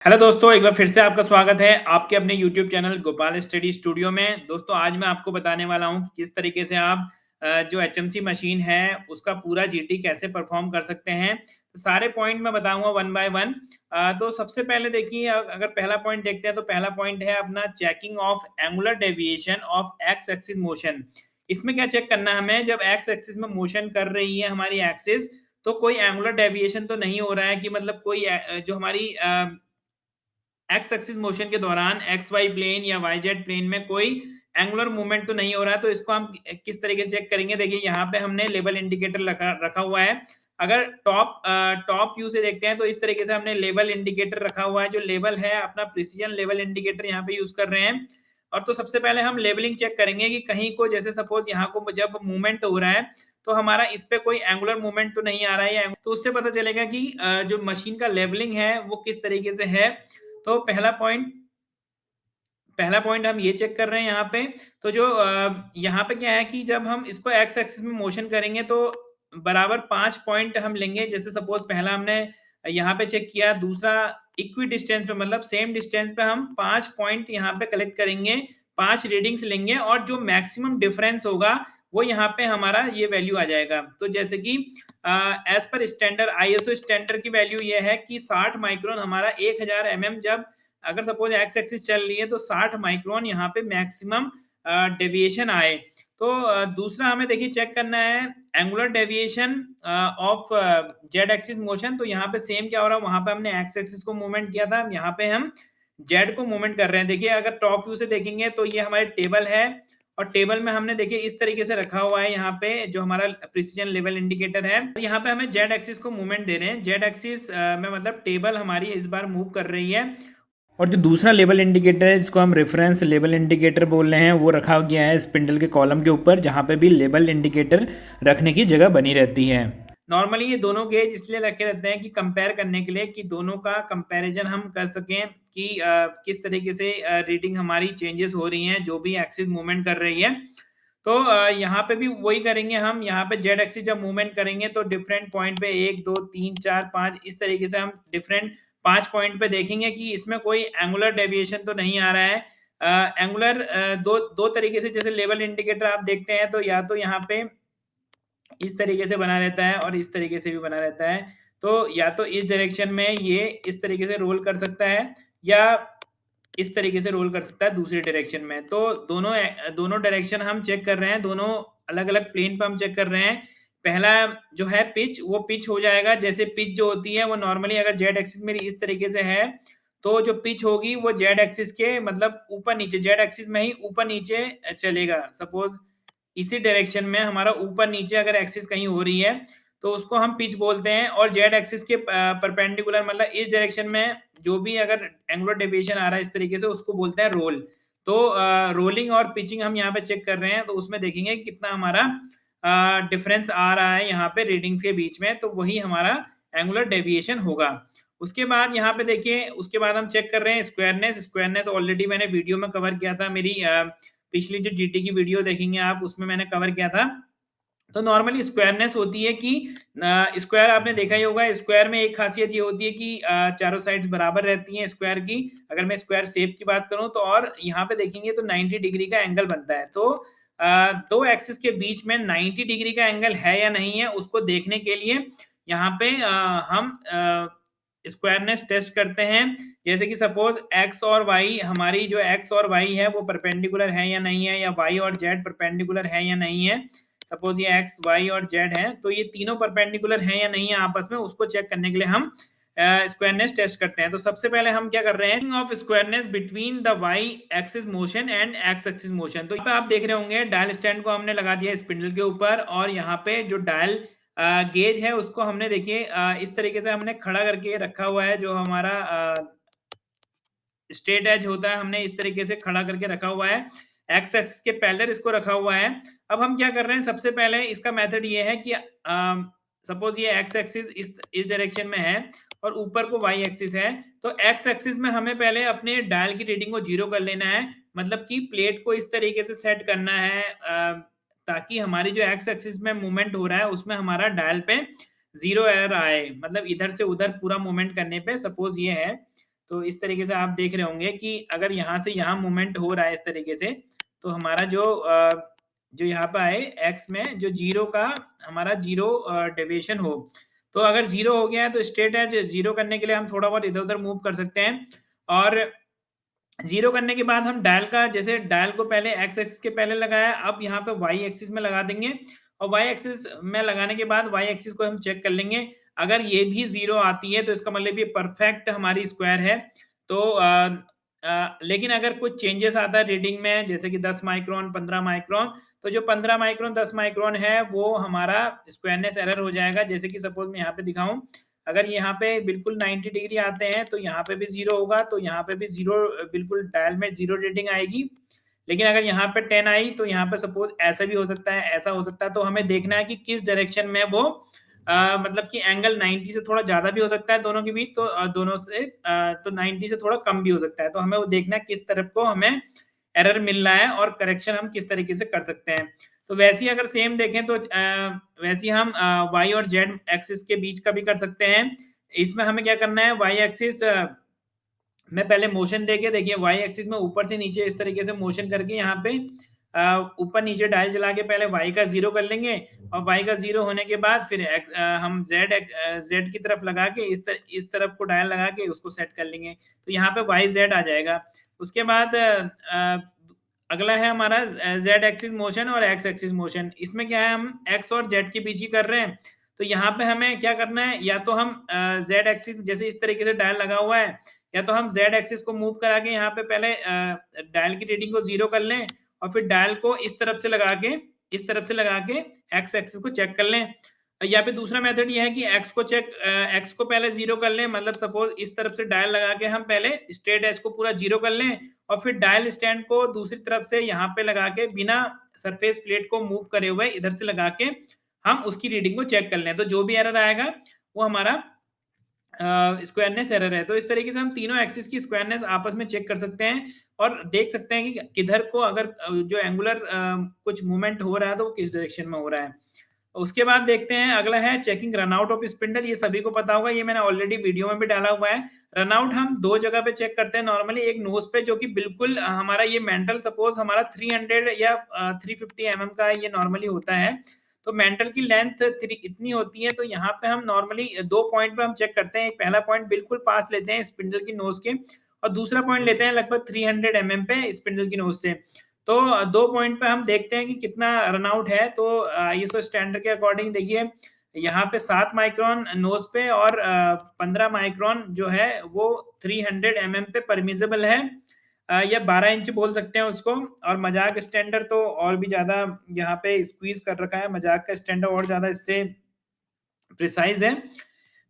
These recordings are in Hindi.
हेलो दोस्तों, एक बार फिर से आपका स्वागत है आपके अपने YouTube channel Gopal study studio में। दोस्तों, आज मैं आपको बताने वाला हूँ कि किस तरीके से आप जो एचएमसी मशीन है, उसका पूरा जीटी कैसे परफॉर्म कर सकते हैं। तो सारे पॉइंट मैं बताऊँगा वन बाय वन। तो सबसे पहले देखिए अगर पहला पॉइंट देखते हैं तो पहला पॉइंट है अपना checking of angular deviation of x axis motion. इसमें क्या चेक करना है हमें, जब एक्स एक्सिस में मोशन कर रही है हमारी एक्सिस, तो कोई एंगुलर डेविएशन तो नहीं हो रहा है कि मतलब कोई जो हमारी एक्स एक्सिस मोशन के दौरान एक्स वाई प्लेन या वाई जेड प्लेन में कोई एंगुलर मूवमेंट तो नहीं हो रहा है। तो इसको हम किस तरीके से चेक करेंगे, देखिए यहाँ पे हमने लेवल इंडिकेटर रखा रखा हुआ है। अगर टॉप व्यू से देखते हैं तो इस तरीके से हमने लेवल इंडिकेटर रखा हुआ है। जो लेवल है अपना प्रिसीजन लेवल इंडिकेटर यहाँ पे यूज कर रहे हैं। और तो सबसे पहले हम लेवलिंग चेक करेंगे कि कहीं को जैसे सपोज यहाँ को जब मूवमेंट हो रहा है तो हमारा इस पे कोई एंगुलर मूवमेंट तो नहीं आ रहा है, तो उससे पता चलेगा कि जो मशीन का लेवलिंग है वो किस तरीके से है। तो पहला पॉइंट हम ये चेक कर रहे हैं यहाँ पे। तो जो यहाँ पे क्या है कि जब हम इसको एक्स एक्सिस में मोशन करेंगे तो बराबर 5 पॉइंट हम लेंगे। जैसे सपोज़ पहला हमने यहाँ पे चेक किया, दूसरा इक्वी डिस्टेंस पे मतलब सेम डिस्टेंस पे हम 5 पॉइंट यहाँ पे कलेक्ट करेंगे, 5 रीडिंग्स लेंगे और जो मैक्सिमम डिफरेंस होगा वो यहाँ पे हमारा ये वैल्यू आ जाएगा। तो जैसे कि as per standard ISO standard की वैल्यू ये है कि 60 माइक्रोन हमारा 1000 जब अगर सपोज एक्स एक्सिस चल रही है तो 60 माइक्रोन यहाँ पे मैक्सिमम डेविएशन आए। तो दूसरा हमें देखिए चेक करना है angular deviation of Z axis motion. तो यहाँ पे सेम क्या हो रहा है, वहाँ पे हमने एक्स एक्सिस को मूवमेंट किया था, यहाँ पे हम जेड को मूवमेंट कर रहे हैं। देखिए अगर टॉप व्यू से देखेंगे तो ये हमारी टेबल है और टेबल में हमने देखिए इस तरीके से रखा हुआ है यहाँ पे जो हमारा प्रिसिजन लेवल इंडिकेटर है। तो यहाँ पे हमें जेड एक्सिस को मूवमेंट दे रहे हैं। जेड एक्सिस में मतलब टेबल हमारी इस बार मूव कर रही है। और जो दूसरा लेवल इंडिकेटर है जिसको हम रेफरेंस लेवल इंडिकेटर बोल रहे हैं वो रखा गया है स्पिंडल के कॉलम के ऊपर, जहाँ पे भी लेवल इंडिकेटर रखने की जगह बनी रहती है। नॉर्मली ये दोनों गेज इसलिए रखे रहते हैं कि कंपेयर करने के लिए, कि दोनों का कंपैरिजन हम कर सकें कि किस तरीके से रीडिंग हमारी चेंजेस हो रही हैं जो भी एक्सिस मूवमेंट कर रही है। तो यहाँ पे भी वही करेंगे हम। यहाँ पे जेड एक्सिस जब मूवमेंट करेंगे तो डिफरेंट पॉइंट पे 1 2 3 4 5 इस तरीके से हम डिफरेंट 5 पॉइंट पे देखेंगे कि इसमें कोई एंगुलर डेविएशन तो नहीं आ रहा है। एंगुलर दो तरीके से जैसे लेवल इंडिकेटर आप देखते हैं तो या तो यहाँ पे इस तरीके से बना रहता है और इस तरीके से भी बना रहता है। तो या तो इस डायरेक्शन में ये इस तरीके से रोल कर सकता है या इस तरीके से रोल कर सकता है दूसरी डायरेक्शन में। तो दोनों डायरेक्शन हम चेक कर रहे हैं, दोनों अलग-अलग प्लेन पे हम चेक कर रहे हैं। पहला जो है पिच, वो पिच हो जाएगा जैसे पिच जो होती है वो नॉर्मली अगर जेड एक्सिस मेरी इस तरीके से है, तो जो पिच होगी वो जेड एक्सिस के मतलब ऊपर-नीचे जेड एक्सिस में ही ऊपर-नीचे चलेगा। सपोज़ इसी डायरेक्शन में हमारा ऊपर-नीचे अगर एक्सिस कहीं हो रही है, तो उसको हम पिच बोलते हैं। और जेड एक्सिस के परपेंडिकुलर मतलब इस डायरेक्शन में जो भी अगर एंगुलर डेविएशन आ रहा है इस तरीके से, उसको बोलते हैं रोल। तो रोलिंग और पिचिंग हम यहाँ पे चेक कर रहे हैं, तो उसमें देखेंगे कि कितना हमारा डिफरेंस आ रहा है यहाँ पे रीडिंग्स के बीच में, तो वही हमारा एंगुलर डेविएशन होगा। उसके बाद यहाँ पे देखिए, उसके बाद हम चेक कर रहे हैं स्क्वायरनेस। स्क्वायरनेस ऑलरेडी मैंने वीडियो में कवर किया था, मेरी पिछली जो जीटी की वीडियो देखेंगे आप, उसमें मैंने कवर किया था। तो नॉर्मली स्क्वायरनेस होती है कि स्क्वायर आपने देखा ही होगा, स्क्वायर में एक खासियत ये होती है कि चारों साइड्स बराबर रहती हैं स्क्वायर की। अगर मैं स्क्वायर शेप की बात करूँ तो और यहाँ पे देखेंगे तो 90 डिग्री का एंगल बनता है। तो 2 एक्सिस के बीच में 90 डिग्री का एंगल है या नहीं है, उसको देखने के लिए यहाँ पे हम स्क्वायरनेस टेस्ट करते हैं। जैसे कि सपोज़ एक्स और वाई, हमारी जो एक्स और वाई है वो परपेंडिकुलर है या नहीं है, या वाई और जेड परपेंडिकुलर है या नहीं है। सपोज़ ये एक्स, वाई और जेड है, तो ये तीनों परपेंडिकुलर हैं या नहीं है आपस में, उसको चेक करने के लिए हम स्क्वायरनेस टेस्ट करते हैं। तो सबसे पहले हम क्या कर रहे हैं, of squareness between the Y axis motion and X axis motion. तो यहाँ पे आप देख रहे होंगे डायल स्टैंड को हमने लगा दिया स्पिंडल के ऊपर, और यहाँ पे जो डायल गेज है उसको हमने देखिए इस तरीके से हमने खड़ा करके रखा हुआ है। जो हमारा स्ट्रेट एज होता है, हमने इस तरीके से खड़ा करके रखा हुआ है। एक्स एक्सिस के पैरेलल इसको रखा हुआ है। अब हम क्या कर रहे हैं, सबसे पहले इसका मेथड ये है कि सपोज़ ये एक्स एक्सिस इस डायरेक्शन में है और ऊपर को वाई एक्सिस है। तो एक्स एक्सिस में हमें पहले अपने डायल की रीडिंग को 0 कर लेना है। मतलब कि प्लेट को इस तरीके से सेट करना है ताकि हमारी जो एक्स एक्सिस में मूवमेंट हो रहा है उसमें हमारा डायल पे 0 एरर आए। मतलब इधर से उधर पूरा मूवमेंट करने पे सपोज़ ये है, तो इस तरीके से आप देख रहे होंगे कि अगर यहाँ से यहाँ मूवमेंट हो रहा है इस तरीके से, तो हमारा जो यहाँ पे आए एक्स में जो 0 का हमारा 0 डेविएशन हो। तो अगर 0 हो गया है तो स्ट्रेट एज 0 करने के लिए हम थोड़ा बहुत इधर-उधर मूव कर सकते हैं और 0 करने के बाद हम डायल का जैसे डायल को पहले एक्स एक्सिस के पहले लगाया, अब यहाँ पे वाई एक्सिस में लगा देंगे और वाई एक्सिस में लगाने के बाद वाई एक्सिस को हम चेक कर लेंगे। अगर ये भी 0 आती है तो इसका मतलब ये परफेक्ट हमारी स्क्वायर है। तो लेकिन अगर कुछ चेंजेस आता है रीडिंग में जैसे कि 10 माइक्रोन, 15 माइक्रोन, तो जो 15 माइक्रोन, 10 माइक्रोन है वो हमारा स्क्वायरनेस एरर हो जाएगा। जैसे कि सपोज़ मैं यहाँ पे दिखाऊँ, अगर यहाँ पे बिल्कुल 90 डिग्री आते हैं तो यहाँ पे भी 0 होगा, तो यहाँ पे भी 0 बिल्कुल डायल में 0 रीडिंग आएगी। लेकिन अगर यहाँ पे 10 आई तो यहाँ पे सपोज़ ऐसा भी हो सकता है, ऐसा हो सकता है, तो हमें देखना है कि किस डायरेक्शन में वो मतलब कि एंगल 90 से थोड़ा ज़्यादा भी हो सकता है दोनों के बीच, तो दोनों से तो 90 से थोड़ा कम भी हो सकता है। तो हमें वो देखना है किस तरफ को हमें एरर मिल रहा है और करेक्शन हम किस तरीके से कर सकते हैं। तो वैसे ही अगर सेम देखें तो वैसे ही हम वाई और जेड एक्सिस के बीच का भी कर सकते हैं। इसमें हमें क्या करना है, वाई एक्सिस में पहले मोशन देके देखिए वाई एक्सिस में ऊपर से नीचे इस तरीके से मोशन करके यहाँ पे ऊपर नीचे डायल चला के पहले वाई का 0 कर लेंगे और वाई का 0 होने के बाद फिर हम जेड की तरफ लगा के इस तरफ को डायल लगा के उसको सेट कर लेंगे। तो यहाँ पे वाई जेड आ जाएगा। उसके बाद अगला है हमारा जेड एक्सिस मोशन और एक्स एक्सिस मोशन। इसमें क्या है, हम एक्स और जेड के बीच ही कर रहे हैं। तो यहाँ पे हमें क्या करना है, या तो हम जेड एक्सिस जैसे इस तरीके से डायल लगा हुआ है, या तो हम जेड एक्सिस को मूव करा के यहाँ पे पहले डायल की रीडिंग को 0 कर लें और फिर डायल को इस तरफ से लगा के एक्स एक्सिस को चेक कर लें। या फिर दूसरा मेथड ये है कि एक्स को पहले 0 कर लें, मतलब सपोज़ इस तरफ से डायल लगा के हम पहले स्ट्रेट एज को पूरा 0 कर लें और फिर डायल स्टैंड को दूसरी तरफ से यहाँ पे लगा के बिना सरफेस प्लेट को मूव करे हुए इधर से लगा के हम उसकी रीडिंग को चेक कर लें। तो जो भी एरर आएगा वो हमारा स्क्वायरनेस एरर है। तो इस तरीके से हम तीनों एक्सिस की स्क्वायरनेस आपस में चेक कर सकते हैं और देख सकते हैं कि किधर को अगर जो एंगुलर कुछ मूवमेंट हो रहा है तो वो किस डायरेक्शन में हो रहा है। उसके बाद देखते हैं अगला है checking run out of spindle. ये सभी को पता होगा, ये मैंने ऑलरेडी वीडियो में भी डाला हुआ है। रन आउट हम 2 जगह पे चेक करते हैं नॉर्मली, एक नोज़ पे जो कि बिल्कुल हमारा ये मेंटल सपोज़ हमारा 300 या 350 एमएम का ये नॉर्मली होता है। तो मेंटल की लेंथ इतनी होती है, तो यहाँ पे हम नॉर्मली 2 पॉइंट पे हम चेक करते हैं। एक पहला पॉइंट बिल्कुल पास लेते हैं स्पिंडल की नोज़ के और दूसरा पॉइंट लेते हैं लगभग 300 एमएम पे स्पिंडल की नोज़ से। तो 2 पॉइंट पे हम देखते हैं कि कितना रन आउट है। तो आईएसओ स्टैंडर्ड के अकॉर्डिंग देखिए यहाँ पे 7 माइक्रोन नोज़ पे और 15 माइक्रोन जो है वो 300 एमएम पे परमिसिबल है, या 12 इंच बोल सकते हैं उसको। और मजाक स्टैंडर्ड तो और भी ज़्यादा यहाँ पे स्क्वीज़ कर रखा है, मजाक का स्टैंडर्ड और ज़्यादा इससे प्रिसाइज़ है।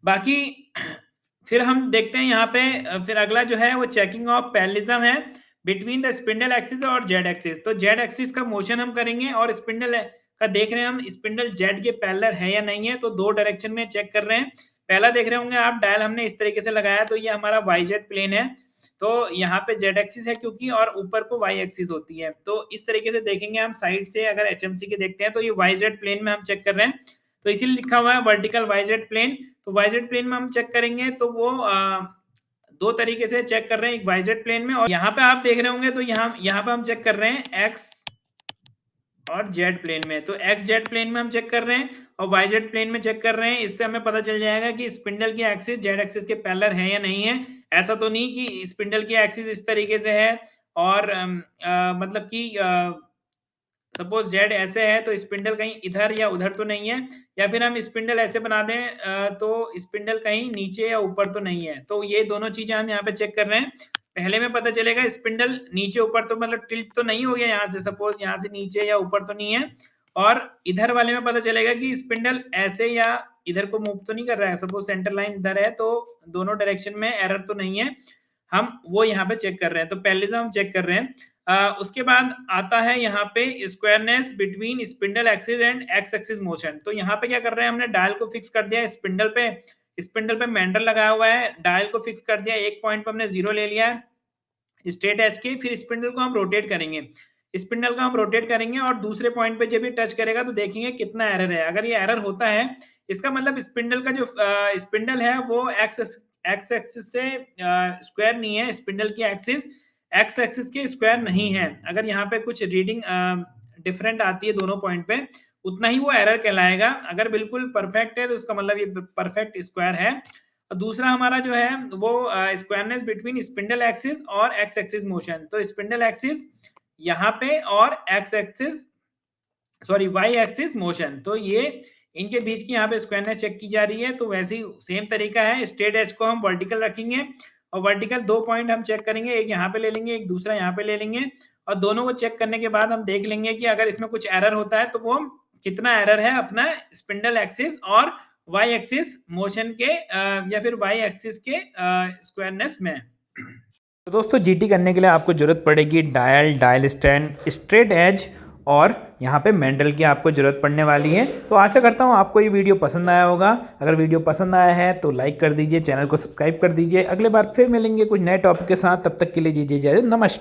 बाकी फिर हम देखते हैं यहाँ पे फिर अगला जो है वो चेकिंग ऑफ पैरेललिज़्म है बिटवीन द स्पिंडल एक्सिस और जेड एक्सिस। तो जेड एक्सिस का मोशन हम करेंगे और स्पिंडल का देख रहे हैं हम स्पिंडल जेड के पैरेलल है या नहीं है, तो 2 डायरेक्शन में चेक कर रहे हैं। पहला देख रहे होंगे आप, डायल हमने इस तरीके से लगाया तो ये हमारा वाई जेड प्लेन है। तो यहाँ पे जेड एक्सिस है क्योंकि और ऊपर को वाई एक्सिस होती है। तो इस तरीके से देखेंगे हम साइड से, अगर एचएमसी के देखते हैं तो ये वाई जेड प्लेन में हम चेक कर रहे हैं। तो इसीलिए लिखा हुआ है वर्टिकल वाई जेड प्लेन। तो वाई जेड प्लेन में हम चेक करेंगे तो वो 2 तरीके से चेक कर रहे हैं, एक वाई जेड प्लेन में और यहाँ पे आप देख रहे होंगे तो यहाँ यहाँ पे हम चेक कर रहे हैं एक्स और जेड प्लेन में। तो एक्स जेड प्लेन में हम चेक कर रहे हैं और वाई जेड प्लेन में चेक कर रहे हैं। इससे हमें पता चल जाएगा कि स्पिंडल की एक्सिस जेड एक्सिस के पैरेलल है या नहीं है। ऐसा तो नहीं कि स्पिंडल की एक्सिस इस तरीके से है और मतलब कि सपोज़ जेड ऐसे है तो स्पिंडल कहीं इधर या उधर तो नहीं है, या फिर हम स्पिंडल ऐसे बना दें तो स्पिंडल कहीं नीचे या ऊपर तो नहीं है। तो ये दोनों चीज़ें हम यहाँ पे चेक कर रहे हैं। पहले में पता चलेगा स्पिंडल नीचे ऊपर तो मतलब टिल्ट तो नहीं हो गया यहाँ से, सपोज़ यहाँ से नीचे या ऊपर तो नहीं है, और इधर वाले में पता चलेगा कि स्पिंडल ऐसे या इधर को मूव तो नहीं कर रहा है। सपोज़ सेंटर लाइन इधर है तो दोनों डायरेक्शन में एरर तो नहीं है। हम वो यहाँ पे चेक कर रहे हैं, तो पैरेललिज़्म हम चेक कर रहे हैं। उसके बाद आता है यहाँ पे squareness between spindle axis and X axis motion. तो यहाँ पे क्या कर रहे हैं, हमने डायल को फिक्स कर दिया स्पिंडल पे। स्पिंडल पे मेंडल लगाया हुआ है, डायल को फिक्स कर दिया, एक पॉइंट पे हमने 0 ले लिया है स्ट्रेट एज के। फिर स्पिंडल को हम रोटेट करेंगे। स्पिंडल को हम रोटेट करेंगे और दूसरे पॉइंट पे जब ये टच करेगा तो देखेंगे कितना एरर है। अगर ये एरर होता है, इसका मतलब स्पिंडल का जो स्पिंडल है वो एक्स एक्सिस से स्क्वायर नहीं है, स्पिंडल की एक्सिस एक्स एक्सिस के स्क्वायर नहीं है। अगर यहाँ पे कुछ रीडिंग डिफरेंट आती है दोनों पॉइंट पे, उतना ही वो एरर कहलाएगा। अगर बिल्कुल परफेक्ट है तो उसका मतलब ये परफेक्ट स्क्वायर है। और दूसरा हमारा जो है वो स्क्वायरनेस बिटवीन स्पिंडल एक्सिस और एक्स एक्सिस मोशन। तो स्पिंडल एक्सिस यहाँ पे और X axis sorry Y axis motion, तो ये इनके बीच की यहाँ पे स्क्वायरनेस चेक की जा रही है। तो वैसे ही सेम तरीका है, स्ट्रेट एज को हम वर्टिकल रखेंगे और वर्टिकल 2 पॉइंट हम चेक करेंगे, एक यहाँ पे ले लेंगे, एक दूसरा यहाँ पे ले लेंगे और दोनों को चेक करने के बाद हम देख लेंगे कि अगर इसमें कुछ एरर होता है तो वो कितना एरर है अपना स्पिंडल एक्सिस और वाई एक्सिस मोशन के या फिर वाई एक्सिस के स्क्वायरनेस में। तो दोस्तों जीटी करने के लिए आपको ज़रूरत पड़ेगी dial, dial stand, straight edge और यहाँ पे मेंडल की आपको ज़रूरत पड़ने वाली है। तो आशा करता हूँ आपको ये वीडियो पसंद आया होगा। अगर वीडियो पसंद आया है तो लाइक कर दीजिए, चैनल को सब्सक्राइब कर दीजिए। अगले बार फिर मिलेंगे कुछ नए टॉपिक के साथ, तब तक के लिए दीजिए इजाज़त। नमस्कार।